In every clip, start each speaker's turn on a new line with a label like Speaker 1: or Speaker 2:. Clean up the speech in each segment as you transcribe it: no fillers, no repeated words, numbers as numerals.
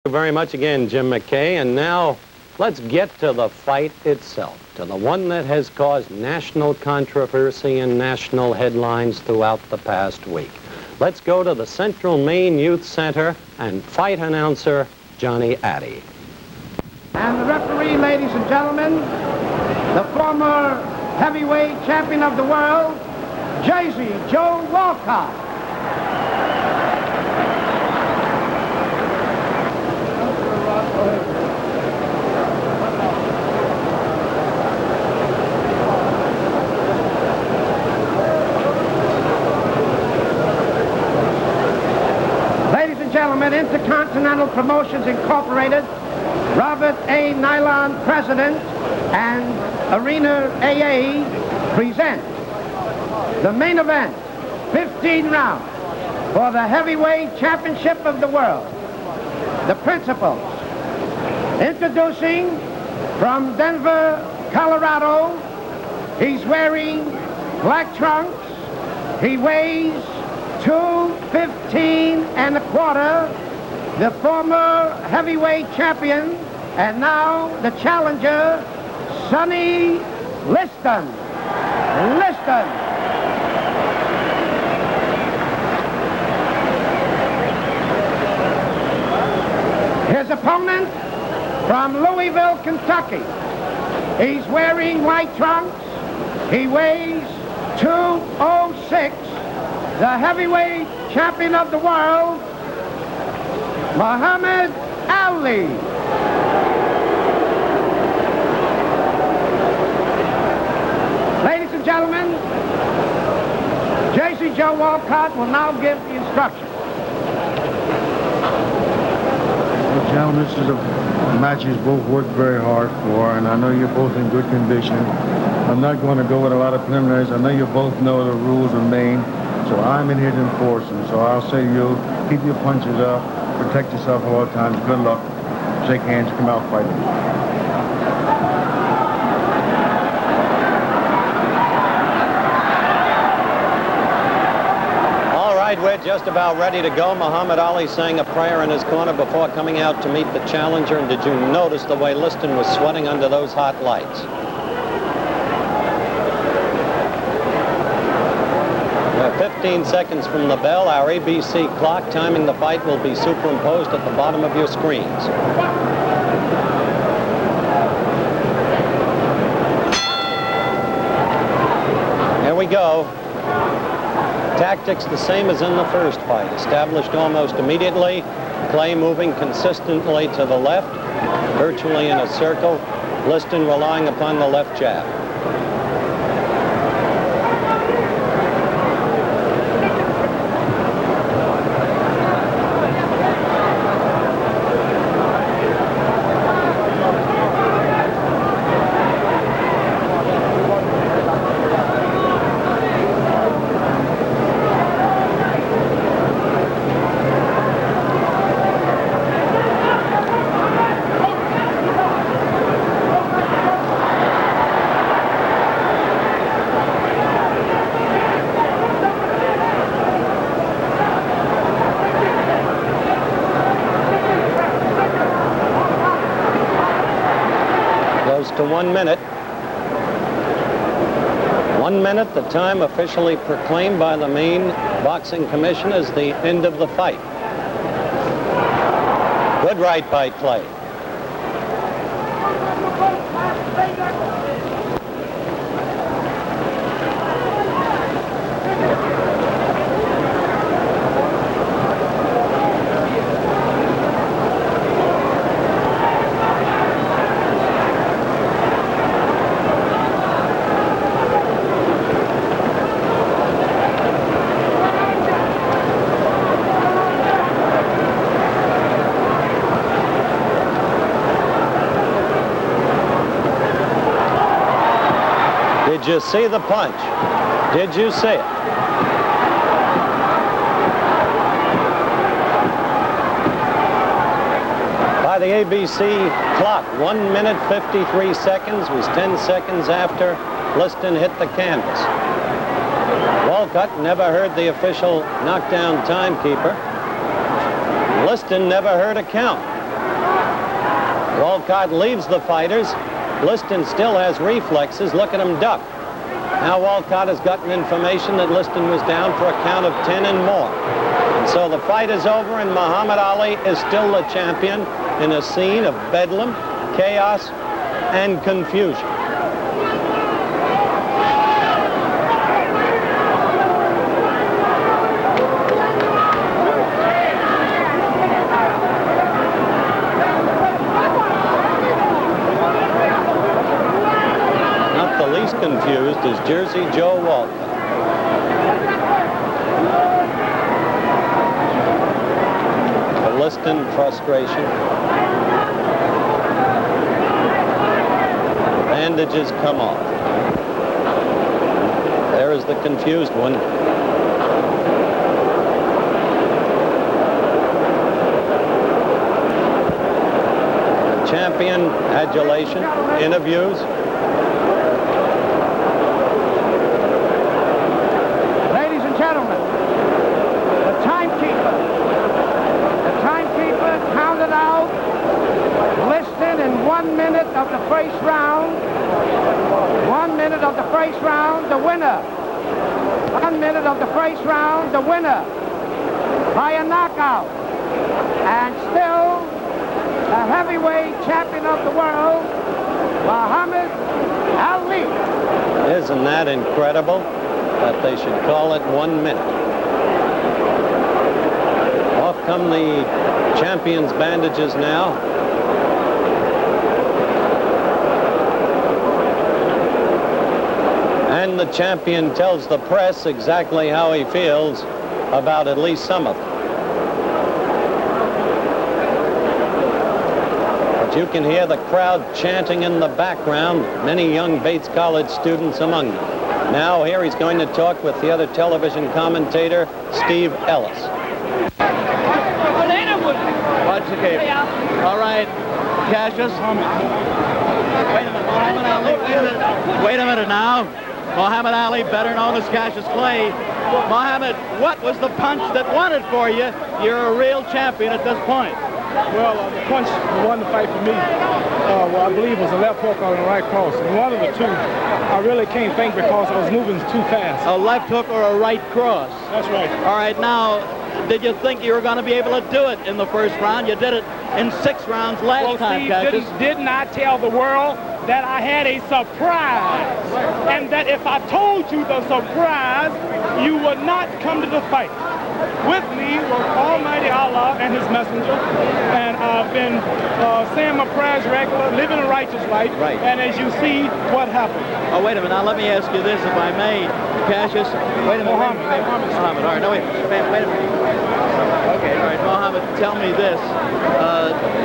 Speaker 1: Thank you very much again, Jim McKay. And now let's get to the fight itself, to the one that has caused national controversy and national headlines throughout the past week. Let's go to the Central Maine Youth Center and fight announcer Johnny Addy.
Speaker 2: And the referee, ladies and gentlemen, the former heavyweight champion of the world, Jersey Joe Walcott. Ladies and gentlemen, Intercontinental Promotions Incorporated, Robert A. Nylon, President, and Arena AA present the main event, 15 rounds, for the heavyweight championship of the world. The principals, introducing from Denver, Colorado, he's wearing black trunks, he weighs 215 1/4, the former heavyweight champion, and now the challenger, Sonny Liston. His opponent from Louisville, Kentucky. He's wearing white trunks. He weighs 206. The heavyweight champion of the world, Muhammad Ali. Ladies and gentlemen, Jersey Joe Walcott will now give the instructions.
Speaker 3: Well, gentlemen, this is a match you both worked very hard for, and I know you're both in good condition. I'm not going to go with a lot of preliminaries. I know you both know the rules of Maine, so I'm in here to enforce them. So I'll say to you, keep your punches up, protect yourself at all times. Good luck. Shake hands, come out fighting.
Speaker 1: We're just about ready to go. Muhammad Ali saying a prayer in his corner before coming out to meet the challenger. And did you notice the way Liston was sweating under those hot lights? We're 15 seconds from the bell. Our ABC clock timing the fight will be superimposed at the bottom of your screens. Here we go. Tactics the same as in the first fight. Established almost immediately. Clay moving consistently to the left, virtually in a circle. Liston relying upon the left jab. To 1 minute. 1 minute, the time officially proclaimed by the Maine Boxing Commission as the end of the fight. Good right by Clay. Did you see the punch? Did you see it? By the ABC clock, 1 minute 53 seconds was 10 seconds after Liston hit the canvas. Walcott never heard the official knockdown timekeeper. Liston never heard a count. Walcott leaves the fighters. Liston still has reflexes. Look at him duck. Now Walcott has gotten information that Liston was down for a count of 10 and more. And so the fight is over, and Muhammad Ali is still the champion in a scene of bedlam, chaos, and confusion. Confused is Jersey Joe Walcott. The Liston frustration. Bandages come off. There is the confused one. The champion, adulation, interviews.
Speaker 2: In 1 minute of the first round, 1 minute of the first round, the winner. 1 minute of the first round, the winner by a knockout. And still the heavyweight champion of the world, Muhammad Ali.
Speaker 1: Isn't that incredible that they should call it 1 minute? Off come the champion's bandages now. And the champion tells the press exactly how he feels about at least some of them. But you can hear the crowd chanting in the background, many young Bates College students among them. Now here he's going to talk with the other television commentator, Steve Ellis.
Speaker 4: Watch the game. All right, Cassius. Wait a minute, Muhammad Ali. Wait a minute now. Muhammad Ali, better known as Cassius Clay. Muhammad, what was the punch that won it for you? You're a real champion at this point.
Speaker 5: Well, the punch that won the fight for me, I believe was a left hook or a right cross. And one of the two, I really can't think because I was moving too fast.
Speaker 4: A left hook or a right cross?
Speaker 5: That's right.
Speaker 4: All right, now, did you think you were going to be able to do it in the first round? You did it in 6 rounds last time, Cassius.
Speaker 5: Did not tell the world that I had a surprise. And that if I told you the surprise, you would not come to the fight. With me was Almighty Allah and his messenger, and I've been saying my prayers regular, living a righteous life,
Speaker 4: right.
Speaker 5: And as you see, what happened.
Speaker 4: Oh, wait a minute. Now, let me ask you this, if I may, Cassius. Wait a minute. Muhammad. All right, no, wait a minute. Okay, all right, Muhammad, tell me this.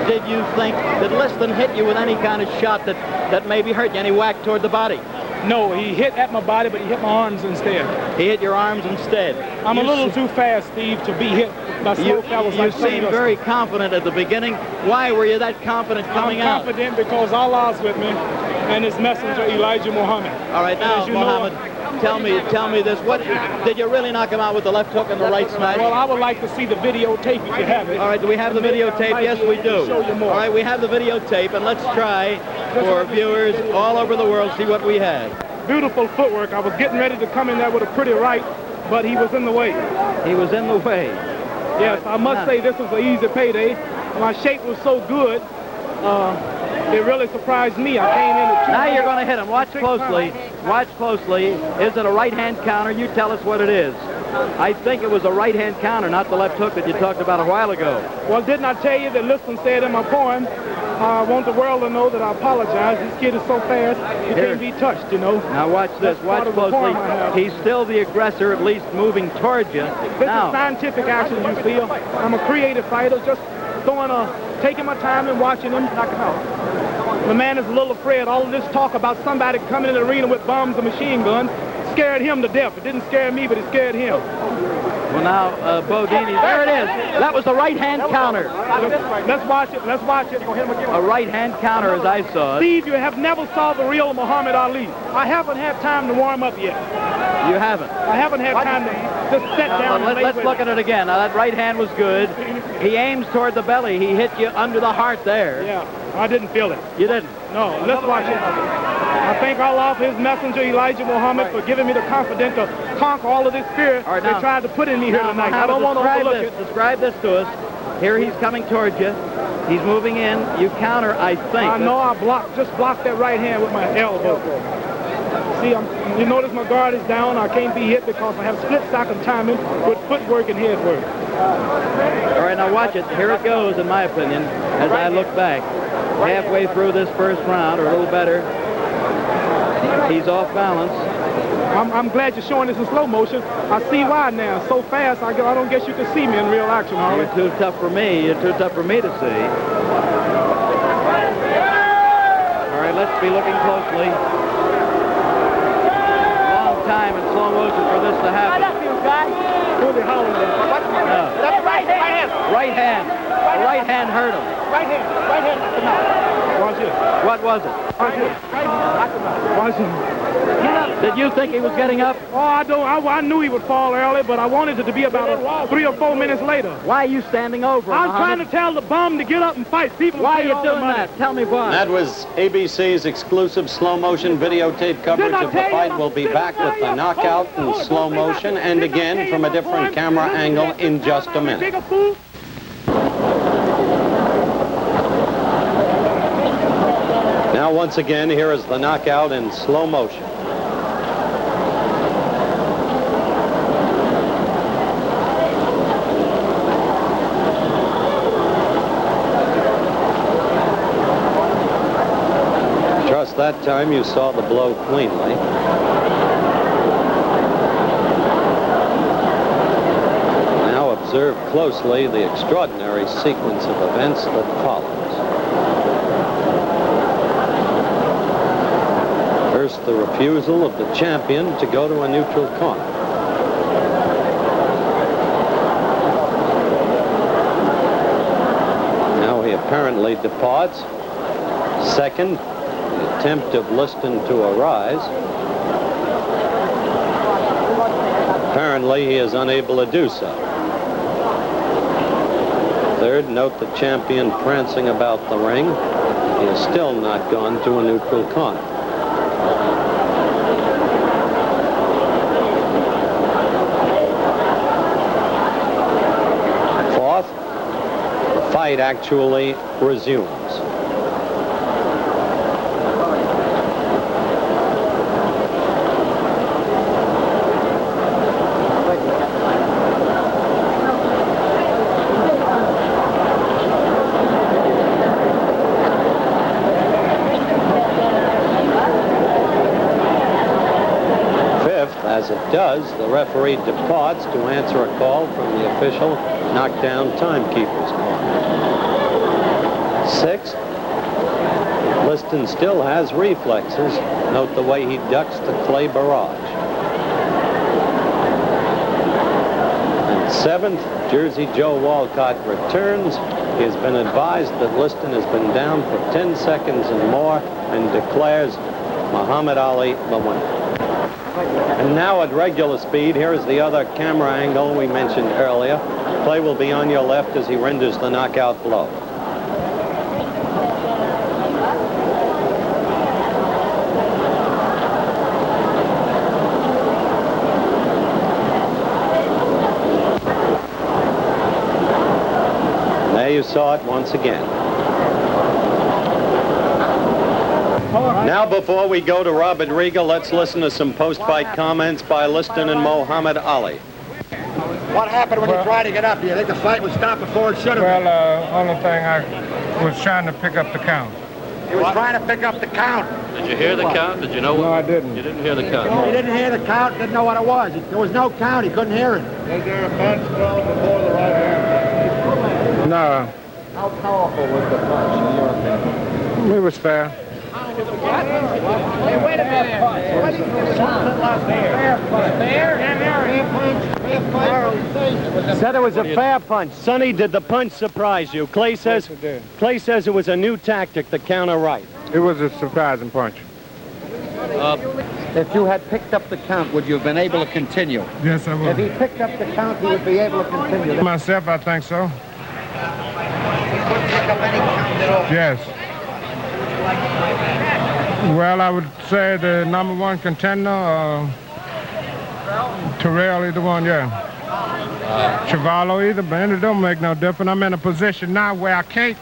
Speaker 4: Did you think that Liston hit you with any kind of shot that maybe hurt you, any whack toward the body?
Speaker 5: No, he hit at my body, but he hit my arms instead.
Speaker 4: He hit your arms instead.
Speaker 5: I'm a little too fast, Steve, to be hit by slow fellas like
Speaker 4: You seemed very confident at the beginning. Why were you that confident coming out?
Speaker 5: I'm confident because Allah's with me and his messenger, Elijah Muhammad.
Speaker 4: All right, now, Muhammad, tell me this. What did you really knock him out with the left hook and the right smash?
Speaker 5: Well, I would like to see the videotape if you have it.
Speaker 4: All right, do we have the videotape? Yes, we do.
Speaker 5: Show you more.
Speaker 4: All right, we have the videotape, and let's try for viewers all over the world see what we had.
Speaker 5: Beautiful footwork. I was getting ready to come in there with a pretty right, but he was in the way.
Speaker 4: He was in the way.
Speaker 5: Yes, I must say this was an easy payday. My shape was so good, it really surprised me. I came in at
Speaker 4: Now you're going to hit him. Watch closely. Watch closely. Is it a right-hand counter? You tell us what it is. I think it was a right-hand counter, not the left hook that you talked about a while ago.
Speaker 5: Well, didn't I tell you that Liston said in my poem, I want the world to know that I apologize. This kid is so fast, he can't be touched, you know.
Speaker 4: Now watch this. Watch closely. He's still the aggressor, at least moving towards you.
Speaker 5: This is scientific action, you feel. I'm a creative fighter, just taking my time and watching him knock him out. The man is a little afraid. All of this talk about somebody coming in the arena with bombs and machine guns scared him to death. It didn't scare me, but it scared him.
Speaker 4: Well, now, Bodini, there it is. That was the right-hand counter.
Speaker 5: Let's watch it. Let's watch it. Go ahead and
Speaker 4: a right-hand counter, as I saw it.
Speaker 5: Steve, you have never saw the real Muhammad Ali. I haven't had time to warm up yet.
Speaker 4: You haven't?
Speaker 5: I haven't had time to just sit down and
Speaker 4: let's look at it again. Now, that right hand was good. He aims toward the belly. He hit you under the heart there.
Speaker 5: Yeah. I didn't feel it.
Speaker 4: You didn't?
Speaker 5: No, let's watch it. I thank Allah for his messenger, Elijah Muhammad, for giving me the confidence to conquer all of this fear
Speaker 4: All right,
Speaker 5: they
Speaker 4: now-
Speaker 5: tried to put in me here
Speaker 4: Now,
Speaker 5: tonight. I don't want to
Speaker 4: describe
Speaker 5: overlook
Speaker 4: this.
Speaker 5: it.
Speaker 4: Describe this to us. Here he's coming towards you. He's moving in. You counter, I think.
Speaker 5: I know I just blocked that right hand with my elbow. See, you notice my guard is down. I can't be hit because I have split-second timing with footwork and head work.
Speaker 4: All right, now watch it. Here it goes, in my opinion, as I look back. Halfway through this first round, or a little better, he's off balance.
Speaker 5: I'm glad you're showing this in slow motion. I see why now. So fast, I don't guess you can see me in real action, Harley.
Speaker 4: You're too tough for me. You're too tough for me to see. All right, let's be looking closely. Long time in slow motion for this to happen.
Speaker 5: Who's howling there?
Speaker 4: No.
Speaker 5: That's right hand.
Speaker 4: Right hand. The right hand hurt him.
Speaker 5: Right hand. Right hand. Watch it.
Speaker 4: What was it?
Speaker 5: Watch it. Watch it.
Speaker 4: Did you think he was getting up?
Speaker 5: Oh, I knew he would fall early, but I wanted it to be about 3 or 4 minutes later.
Speaker 4: Why are you standing over him,
Speaker 5: I'm trying
Speaker 4: Muhammad?
Speaker 5: to tell the bum to get up and fight. People
Speaker 4: Why are
Speaker 5: pay
Speaker 4: you
Speaker 5: all the
Speaker 4: doing
Speaker 5: money.
Speaker 4: that? Tell me why.
Speaker 1: That was ABC's exclusive slow motion videotape coverage of the fight. We'll be back with the knockout in slow motion and again from a different camera angle in just a minute.
Speaker 5: Bigger fool.
Speaker 1: Now once again, here is the knockout in slow motion. Just that time you saw the blow cleanly. Now observe closely the extraordinary sequence of events that follows. First, the refusal of the champion to go to a neutral corner. Now he apparently departs. Second, the attempt of Liston to arise. Apparently, he is unable to do so. Third, note the champion prancing about the ring. He has still not gone to a neutral corner. Fourth, the fight actually resumes. As it does, the referee departs to answer a call from the official knockdown timekeeper's corner. Sixth, Liston still has reflexes. Note the way he ducks the clay barrage. And seventh, Jersey Joe Walcott returns. He has been advised that Liston has been down for 10 seconds and more and declares Muhammad Ali the winner. And now at regular speed, here is the other camera angle we mentioned earlier. Play will be on your left as he renders the knockout blow. There you saw it once again. Now, before we go to Robert Riga, let's listen to some post-fight comments by Liston and Muhammad Ali.
Speaker 6: What happened when you tried to get up? Do you think the fight would stop before it should have?
Speaker 3: Well, only thing I was trying to pick up the count.
Speaker 6: He was trying to pick up the count.
Speaker 1: Did you hear the count? Did you know?
Speaker 3: No, I didn't.
Speaker 1: You didn't hear the count?
Speaker 6: He didn't hear the count, didn't know what it was. There was no count, he couldn't hear it.
Speaker 3: Was there a punch thrown before the right hand? No.
Speaker 6: How powerful was the punch in your opinion?
Speaker 3: It was fair.
Speaker 5: Hey, wait a minute. What is this? Fair punch.
Speaker 1: Said it was a fair punch. Sonny, did the punch surprise you? Clay says it was a new tactic, the counter right.
Speaker 3: It was a surprising punch.
Speaker 6: If you had picked up the count, would you have been able to continue?
Speaker 3: Yes, I
Speaker 6: If he
Speaker 3: would.
Speaker 6: picked up the count, he would be able to continue.
Speaker 3: Myself, I think so.
Speaker 6: He couldn't pick up any count at all.
Speaker 3: Yes.
Speaker 5: like to fight man?
Speaker 3: Well, I would say the #1 contender, Terrell, either one, yeah. Chavallo, either, man, it don't make no difference. I'm in a position now where I can't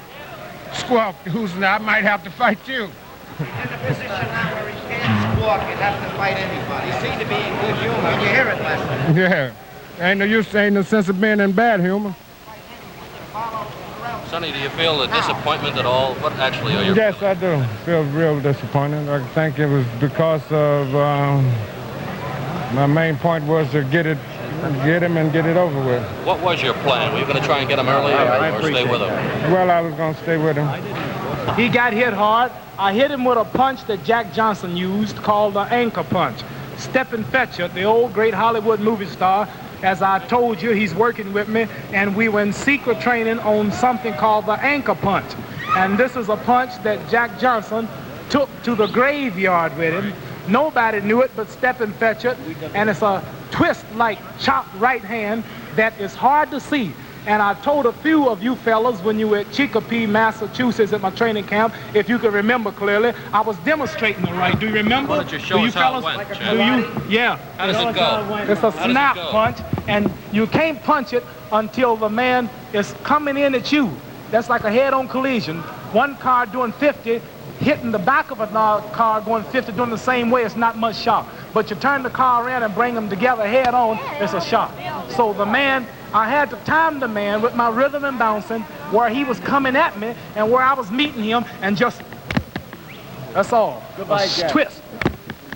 Speaker 3: squawk who's I might have to fight you.
Speaker 6: In the position now where he can't squawk, he'd have to fight anybody. He seemed to be in good humor. Did you hear it last night?
Speaker 3: Yeah. Ain't no use, ain't no sense of being in bad humor.
Speaker 7: Sonny, do you feel a disappointment at all? What actually are your
Speaker 3: Yes,
Speaker 7: feelings?
Speaker 3: I do. Feel real disappointed. I think it was because of my main point was to get him and get it over with.
Speaker 7: What was your plan? Were you going to try and get him early or stay with him?
Speaker 3: Well, I was going to stay with him.
Speaker 5: He got hit hard. I hit him with a punch that Jack Johnson used called the anchor punch. Stephen Fetcher, the old great Hollywood movie star, as I told you, he's working with me, and we were in secret training on something called the anchor punch. And this is a punch that Jack Johnson took to the graveyard with him. Nobody knew it but Stephen Fetcher, and it's a twist-like chopped right hand that is hard to see. And I told a few of you fellas when you were at Chicopee, Massachusetts at my training camp, if you can remember clearly, I was demonstrating the right. Do you remember?
Speaker 7: Why don't you show us how it went, Jack?
Speaker 5: Do you? Yeah.
Speaker 7: How does it go?
Speaker 5: It's a
Speaker 7: How does it
Speaker 5: snap
Speaker 7: go?
Speaker 5: punch, and you can't punch it until the man is coming in at you. That's like a head-on collision. One car doing 50, hitting the back of another car going 50, doing the same way, it's not much shock. But you turn the car around and bring them together head-on, it's a shock. So the man, I had to time the man with my rhythm and bouncing where he was coming at me and where I was meeting him, and just, that's all.
Speaker 6: Goodbye,
Speaker 5: A
Speaker 6: Jack.
Speaker 5: twist.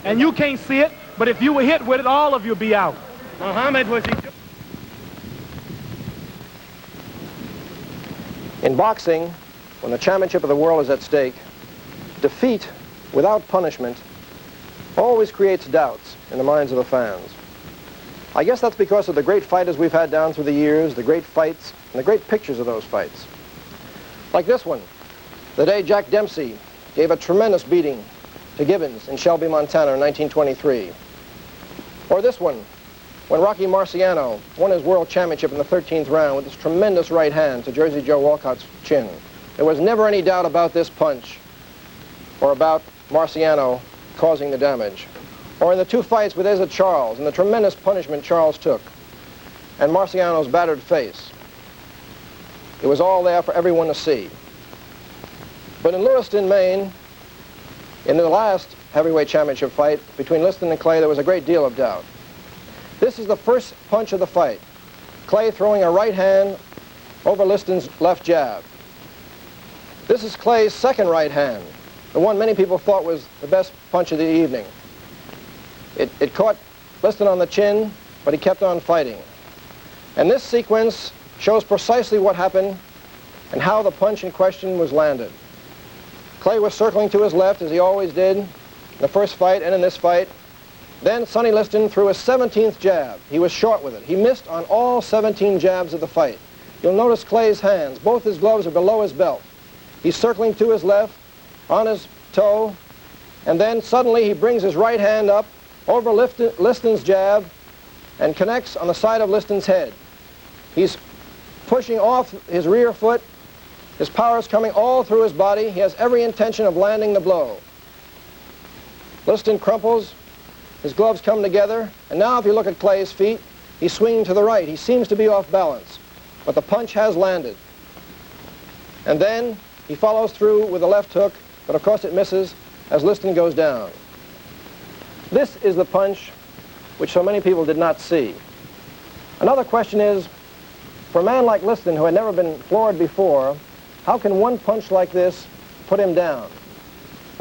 Speaker 5: And you can't see it, but if you were hit with it, all of you'll be out.
Speaker 6: Muhammad, was he...
Speaker 8: In boxing, when the championship of the world is at stake, defeat without punishment always creates doubts in the minds of the fans. I guess that's because of the great fighters we've had down through the years, the great fights, and the great pictures of those fights. Like this one, the day Jack Dempsey gave a tremendous beating to Gibbons in Shelby, Montana in 1923. Or this one, when Rocky Marciano won his world championship in the 13th round with his tremendous right hand to Jersey Joe Walcott's chin. There was never any doubt about this punch or about Marciano causing the damage. Or in the two fights with Eza Charles and the tremendous punishment Charles took and Marciano's battered face. It was all there for everyone to see. But in Lewiston, Maine, in the last heavyweight championship fight between Liston and Clay, there was a great deal of doubt. This is the first punch of the fight. Clay throwing a right hand over Liston's left jab. This is Clay's second right hand, the one many people thought was the best punch of the evening. It caught Liston on the chin, but he kept on fighting. And this sequence shows precisely what happened and how the punch in question was landed. Clay was circling to his left, as he always did in the first fight and in this fight. Then Sonny Liston threw his 17th jab. He was short with it. He missed on all 17 jabs of the fight. You'll notice Clay's hands. Both his gloves are below his belt. He's circling to his left, on his toe, and then suddenly he brings his right hand up over Liston's jab and connects on the side of Liston's head. He's pushing off his rear foot. His power is coming all through his body. He has every intention of landing the blow. Liston crumples. His gloves come together, and now if you look at Clay's feet, he's swinging to the right. He seems to be off balance, but the punch has landed. And then he follows through with a left hook, but of course it misses as Liston goes down. This is the punch which so many people did not see. Another question is, for a man like Liston, who had never been floored before, how can one punch like this put him down,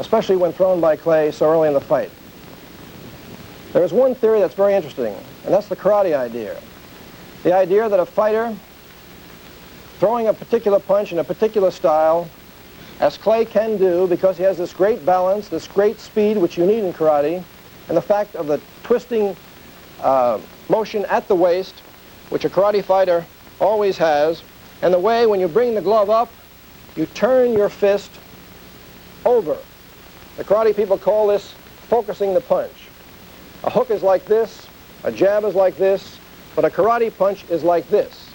Speaker 8: especially when thrown by Clay so early in the fight? There is one theory that's very interesting, and that's the karate idea. The idea that a fighter throwing a particular punch in a particular style, as Clay can do because he has this great balance, this great speed which you need in karate, and the fact of the twisting motion at the waist, which a karate fighter always has, and the way when you bring the glove up, you turn your fist over. The karate people call this focusing the punch. A hook is like this, a jab is like this, but a karate punch is like this.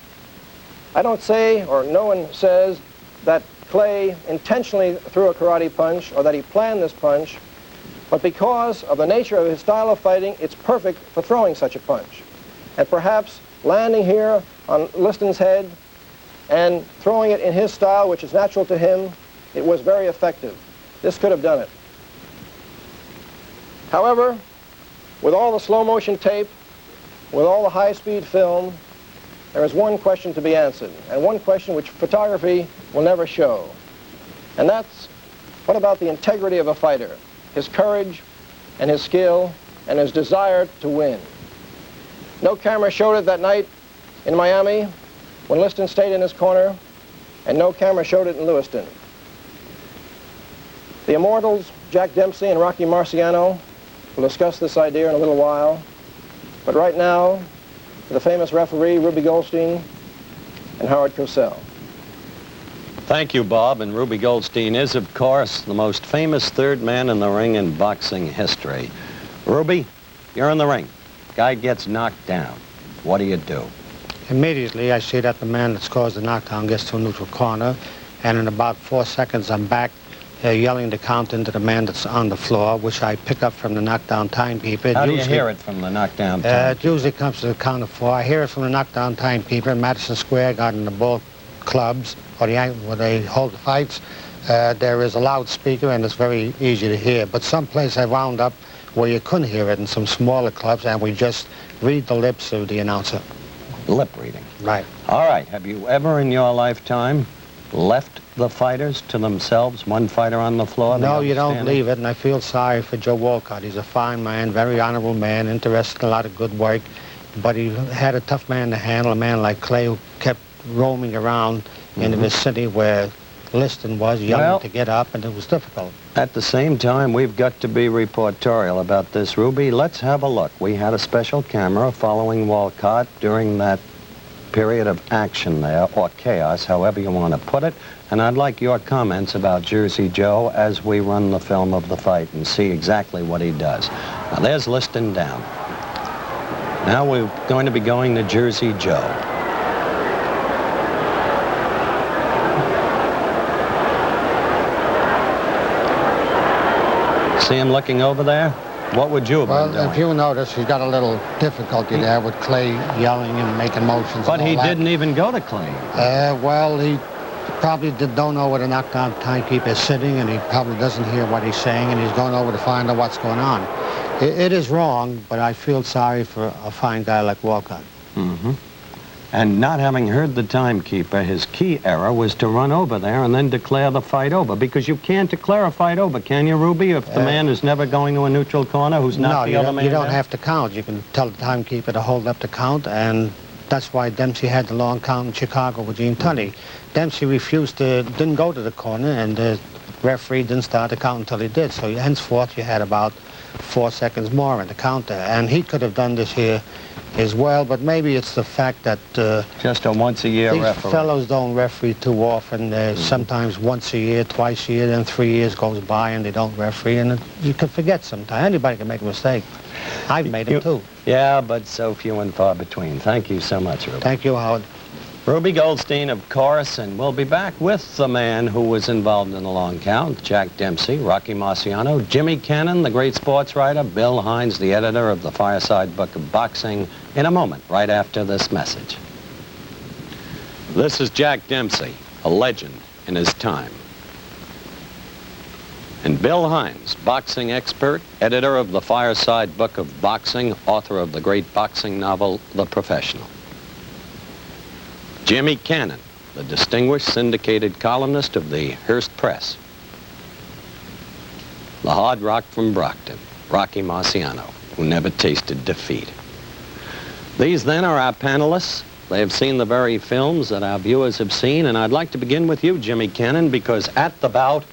Speaker 8: I don't say, or no one says, that Clay intentionally threw a karate punch or that he planned this punch, but because of the nature of his style of fighting, it's perfect for throwing such a punch. And perhaps landing here on Liston's head and throwing it in his style, which is natural to him, it was very effective. This could have done it. However, with all the slow motion tape, with all the high-speed film, there is one question to be answered, and one question which photography will never show. And that's, what about the integrity of a fighter, his courage and his skill and his desire to win? No camera showed it that night in Miami when Liston stayed in his corner, and no camera showed it in Lewiston. The immortals, Jack Dempsey and Rocky Marciano, will discuss this idea in a little while. But right now, the famous referee, Ruby Goldstein and Howard Cosell.
Speaker 1: Thank you, Bob. And Ruby Goldstein is, of course, the most famous third man in the ring in boxing history. Ruby, you're in the ring. Guy gets knocked down. What do you do?
Speaker 2: Immediately, I see that the man that's caused the knockdown gets to a neutral corner, and in about 4 seconds, I'm back yelling the count into the man that's on the floor, which I pick up from the knockdown timekeeper.
Speaker 1: How do you hear it from the knockdown timekeeper?
Speaker 2: It usually comes to the count of 4. I hear it from the knockdown timekeeper in Madison Square Garden, the Bull clubs, or where they hold the fights. There is a loudspeaker, and it's very easy to hear. But someplace I wound up where you couldn't hear it in some smaller clubs, and we just read the lips of the announcer.
Speaker 1: Lip reading.
Speaker 2: Right.
Speaker 1: All right. Have you ever in your lifetime left the fighters to themselves, one fighter on the floor?
Speaker 2: No, you don't leave it, and I feel sorry for Joe Walcott. He's a fine man, very honorable man, interested in a lot of good work, but he had a tough man to handle, a man like Clay who kept roaming around in the vicinity where Liston was, yelling to get up, and it was difficult.
Speaker 1: At the same time, we've got to be reportorial about this, Ruby. Let's have a look. We had a special camera following Walcott during that period of action there, or chaos, however you want to put it. And I'd like your comments about Jersey Joe as we run the film of the fight and see exactly what he does. Now, there's Liston down. Now we're going to be going to Jersey Joe. See him looking over there? What would you have been doing?
Speaker 2: Well, if you notice, he's got a little difficulty there with Clay yelling and making motions.
Speaker 1: But he didn't even go to Clay.
Speaker 2: Well, he probably don't know where the knockdown timekeeper is sitting, and he probably doesn't hear what he's saying, and he's going over to find out what's going on. It is wrong, but I feel sorry for a fine guy like Walcott.
Speaker 1: Mm-hmm. And not having heard the timekeeper, his key error was to run over there and then declare the fight over, because you can't declare a fight over, can you, Ruby, if the man is never going to a neutral corner who's not the other man?
Speaker 2: No, you don't have to count. You can tell the timekeeper to hold up the count, and that's why Dempsey had the long count in Chicago with Gene Tunney. Dempsey didn't go to the corner, and the referee didn't start the count until he did. So henceforth, you had about 4 seconds more in the counter, and he could have done this here as well, but maybe it's the fact that
Speaker 1: just a once-a-year referee.
Speaker 2: These fellows don't referee too often. Sometimes once a year, twice a year, then 3 years goes by and they don't referee, and you can forget sometimes. Anybody can make a mistake. I've made them too.
Speaker 1: Yeah, but so few and far between. Thank you so much, Ruby.
Speaker 2: Thank you, Howard.
Speaker 1: Ruby Goldstein, of course, and we'll be back with the man who was involved in the long count, Jack Dempsey, Rocky Marciano, Jimmy Cannon, the great sports writer, Bill Hines, the editor of the Fireside Book of Boxing, in a moment, right after this message. This is Jack Dempsey, a legend in his time. And Bill Hines, boxing expert, editor of the Fireside Book of Boxing, author of the great boxing novel, The Professional. Jimmy Cannon, the distinguished syndicated columnist of the Hearst Press. The hard rock from Brockton, Rocky Marciano, who never tasted defeat. These then are our panelists. They have seen the very films that our viewers have seen, and I'd like to begin with you, Jimmy Cannon, because at the bout,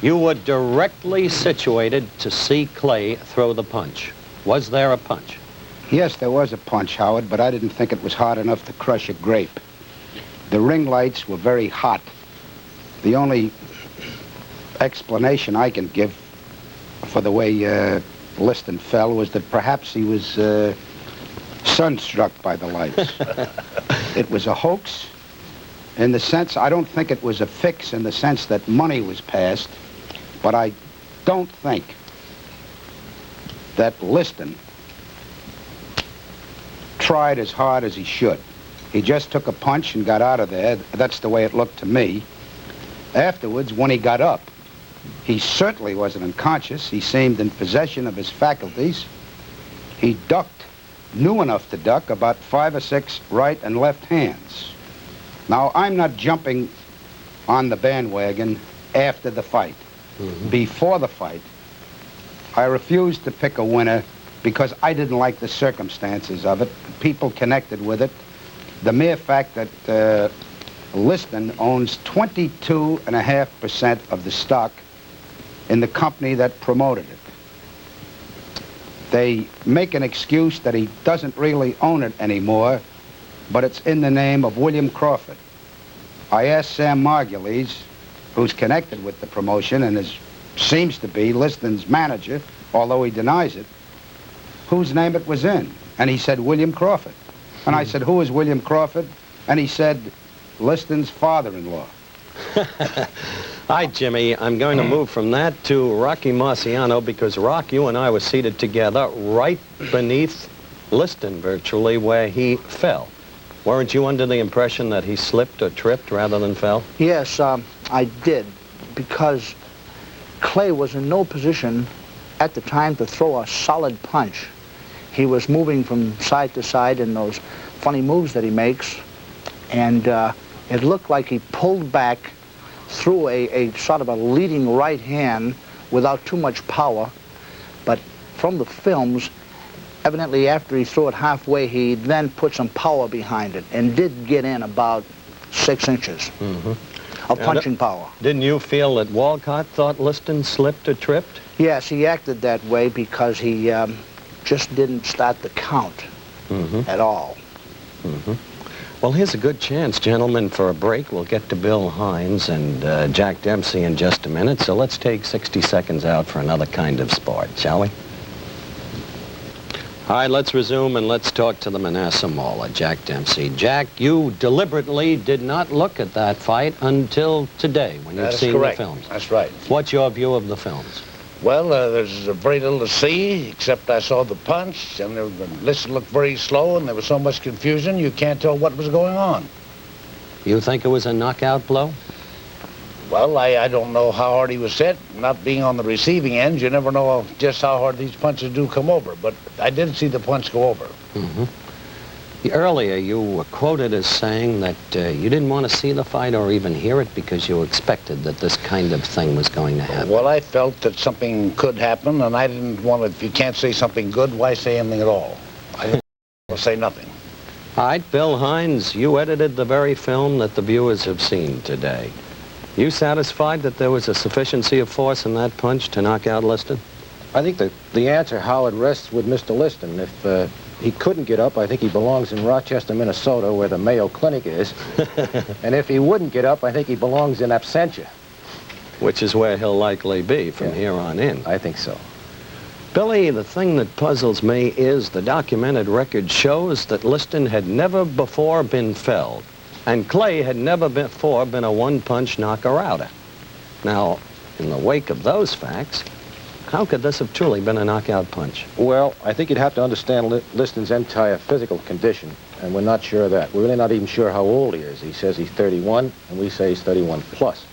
Speaker 1: you were directly situated to see Clay throw the punch. Was there a punch?
Speaker 9: Yes, there was a punch, Howard, but I didn't think it was hard enough to crush a grape. The ring lights were very hot. The only explanation I can give for the way Liston fell was that perhaps he was sunstruck by the lights. It was a hoax, in the sense, I don't think it was a fix in the sense that money was passed, but I don't think that Liston tried as hard as he should. He just took a punch and got out of there. That's the way it looked to me. Afterwards, when he got up, he certainly wasn't unconscious. He seemed in possession of his faculties. He ducked, knew enough to duck, about 5 or 6 right and left hands. Now, I'm not jumping on the bandwagon after the fight. Before the fight, I refused to pick a winner because I didn't like the circumstances of it. People connected with it. The mere fact that Liston owns 22.5% of the stock in the company that promoted it. They make an excuse that he doesn't really own it anymore, but it's in the name of William Crawford. I asked Sam Margulies, who's connected with the promotion and seems to be Liston's manager, although he denies it, whose name it was in. And he said, William Crawford. And I said, who is William Crawford? And he said, Liston's father-in-law.
Speaker 1: Hi, Jimmy. I'm going to move from that to Rocky Marciano because, Rock, you and I were seated together right beneath Liston, virtually, where he fell. Weren't you under the impression that he slipped or tripped rather than fell?
Speaker 10: Yes, I did, because Clay was in no position at the time to throw a solid punch. He was moving from side to side in those funny moves that he makes, and it looked like he pulled back through a sort of a leading right hand without too much power. But from the films, evidently after he threw it halfway, he then put some power behind it and did get in about 6 inches of punching power.
Speaker 1: Didn't you feel that Walcott thought Liston slipped or tripped?
Speaker 10: Yes, he acted that way because he just didn't start the count at all.
Speaker 1: Well, here's a good chance, gentlemen, for a break. We'll get to Bill Hines and Jack Dempsey in just a minute, so let's take 60 seconds out for another kind of sport, shall we? All right, let's resume and let's talk to the Manasseh Mauler, Jack Dempsey. Jack, you deliberately did not look at that fight until today when you've seen the films.
Speaker 11: That's right.
Speaker 1: What's your view of the films?
Speaker 11: Well, there's very little to see, except I saw the punch, and the list looked very slow, and there was so much confusion, you can't tell what was going on.
Speaker 1: You think it was a knockout blow?
Speaker 11: Well, I don't know how hard he was hit. Not being on the receiving end, you never know just how hard these punches do come over, but I did see the punch go over.
Speaker 1: Earlier, you were quoted as saying that you didn't want to see the fight or even hear it because you expected that this kind of thing was going to happen.
Speaker 11: Well, I felt that something could happen, and I didn't want to, if you can't say something good, why say anything at all? I didn't want to say nothing.
Speaker 1: All right, Bill Hines, you edited the very film that the viewers have seen today. You satisfied that there was a sufficiency of force in that punch to knock out Liston?
Speaker 12: I think the answer, Howard, rests with Mr. Liston. If he couldn't get up, I think he belongs in Rochester, Minnesota, where the Mayo Clinic is. And if he wouldn't get up, I think he belongs in absentia.
Speaker 1: Which is where he'll likely be from here on in.
Speaker 12: I think so.
Speaker 1: Billy, the thing that puzzles me is the documented record shows that Liston had never before been felled, and Clay had never before been a one-punch knocker-outer. Now, in the wake of those facts, how could this have truly been a knockout punch?
Speaker 12: Well, I think you'd have to understand Liston's entire physical condition, and we're not sure of that. We're really not even sure how old he is. He says he's 31, and we say he's 31 plus.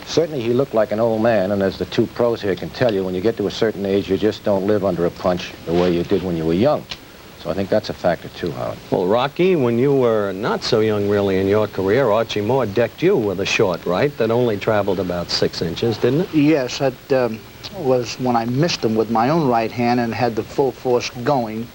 Speaker 12: Certainly he looked like an old man, and as the two pros here can tell you, when you get to a certain age, you just don't live under a punch the way you did when you were young. So I think that's a factor too, Howard.
Speaker 1: Well, Rocky, when you were not so young really in your career, Archie Moore decked you with a short right that only traveled about 6 inches, didn't it?
Speaker 10: Yes, that was when I missed him with my own right hand and had the full force going.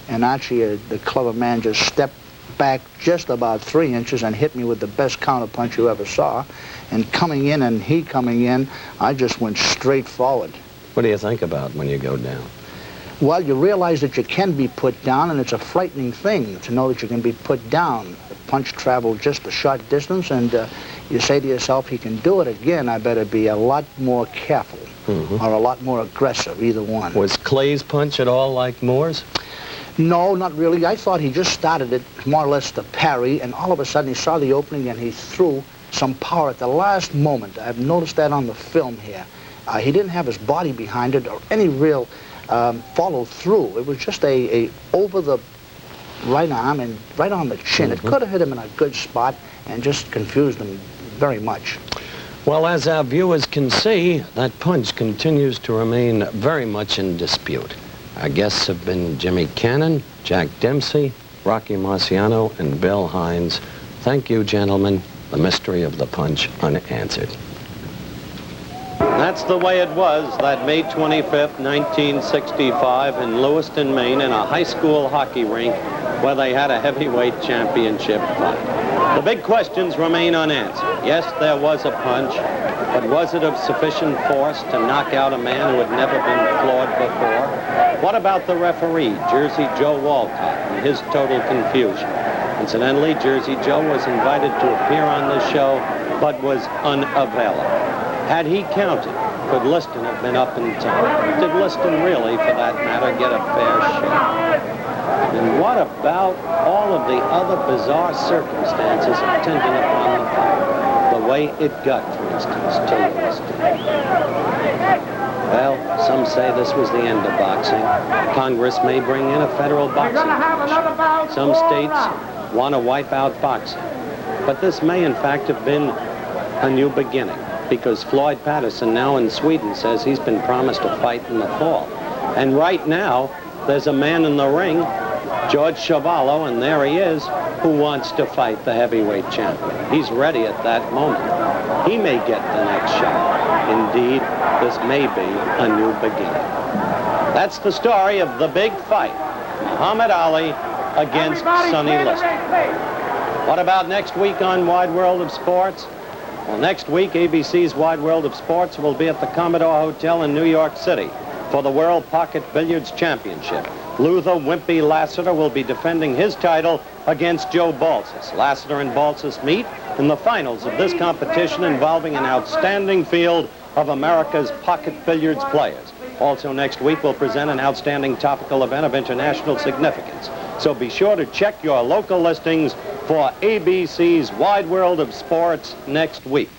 Speaker 10: And Archie, the clever man, just stepped back just about 3 inches and hit me with the best counterpunch you ever saw. And coming in and he coming in, I just went straight forward.
Speaker 1: What do you think about when you go down?
Speaker 10: Well, you realize that you can be put down, and it's a frightening thing to know that you can be put down. The punch traveled just a short distance, and you say to yourself, he can do it again, I better be a lot more careful, or a lot more aggressive, either one.
Speaker 1: Was Clay's punch at all like Moore's?
Speaker 10: No, not really. I thought he just started it more or less to parry, and all of a sudden he saw the opening and he threw some power at the last moment. I've noticed that on the film here. He didn't have his body behind it or any real follow through. It was just a over the right arm and right on the chin. It could have hit him in a good spot and just confused him very much.
Speaker 1: Well, as our viewers can see, that punch continues to remain very much in dispute. Our guests have been Jimmy Cannon, Jack Dempsey, Rocky Marciano, and Bill Hines. Thank you, gentlemen. The mystery of the punch unanswered. That's the way it was that May 25th, 1965 in Lewiston, Maine, in a high school hockey rink where they had a heavyweight championship fight. The big questions remain unanswered. Yes, there was a punch, but was it of sufficient force to knock out a man who had never been floored before? What about the referee, Jersey Joe Walcott, and his total confusion? Incidentally, Jersey Joe was invited to appear on this show, but was unavailable. Had he counted, could Liston have been up in time? Did Liston really, for that matter, get a fair shake? And what about all of the other bizarre circumstances attendant upon the fight? The way it got, for instance, to Liston. Well, some say this was the end of boxing. Congress may bring in a federal boxing commission. Some states want to wipe out boxing. But this may, in fact, have been a new beginning, because Floyd Patterson, now in Sweden, says he's been promised a fight in the fall. And right now, there's a man in the ring, George Chavallo, and there he is, who wants to fight the heavyweight champion. He's ready at that moment. He may get the next shot. Indeed, this may be a new beginning. That's the story of the big fight, Muhammad Ali against Sonny Liston. What about next week on Wide World of Sports? Well, next week, ABC's Wide World of Sports will be at the Commodore Hotel in New York City for the World Pocket Billiards Championship. Luther Wimpy Lassiter will be defending his title against Joe Balsas. Lassiter and Balsas meet in the finals of this competition involving an outstanding field of America's pocket billiards players. Also next week, we'll present an outstanding topical event of international significance. So be sure to check your local listings for ABC's Wide World of Sports next week.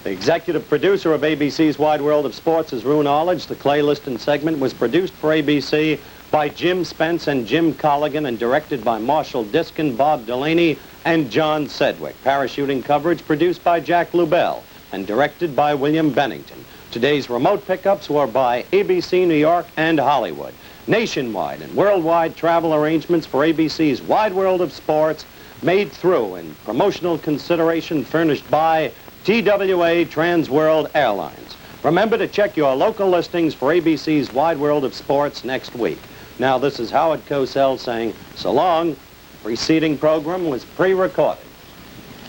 Speaker 1: The executive producer of ABC's Wide World of Sports is Rune Arledge. The Clay Liston segment was produced for ABC by Jim Spence and Jim Colligan and directed by Marshall Diskin, Bob Delaney, and John Sedgwick. Parachuting coverage produced by Jack Lubell and directed by William Bennington. Today's remote pickups were by ABC New York and Hollywood. Nationwide and worldwide travel arrangements for ABC's Wide World of Sports made through and promotional consideration furnished by TWA Trans World Airlines. Remember to check your local listings for ABC's Wide World of Sports next week. Now, this is Howard Cosell saying so long. Preceding program was pre-recorded.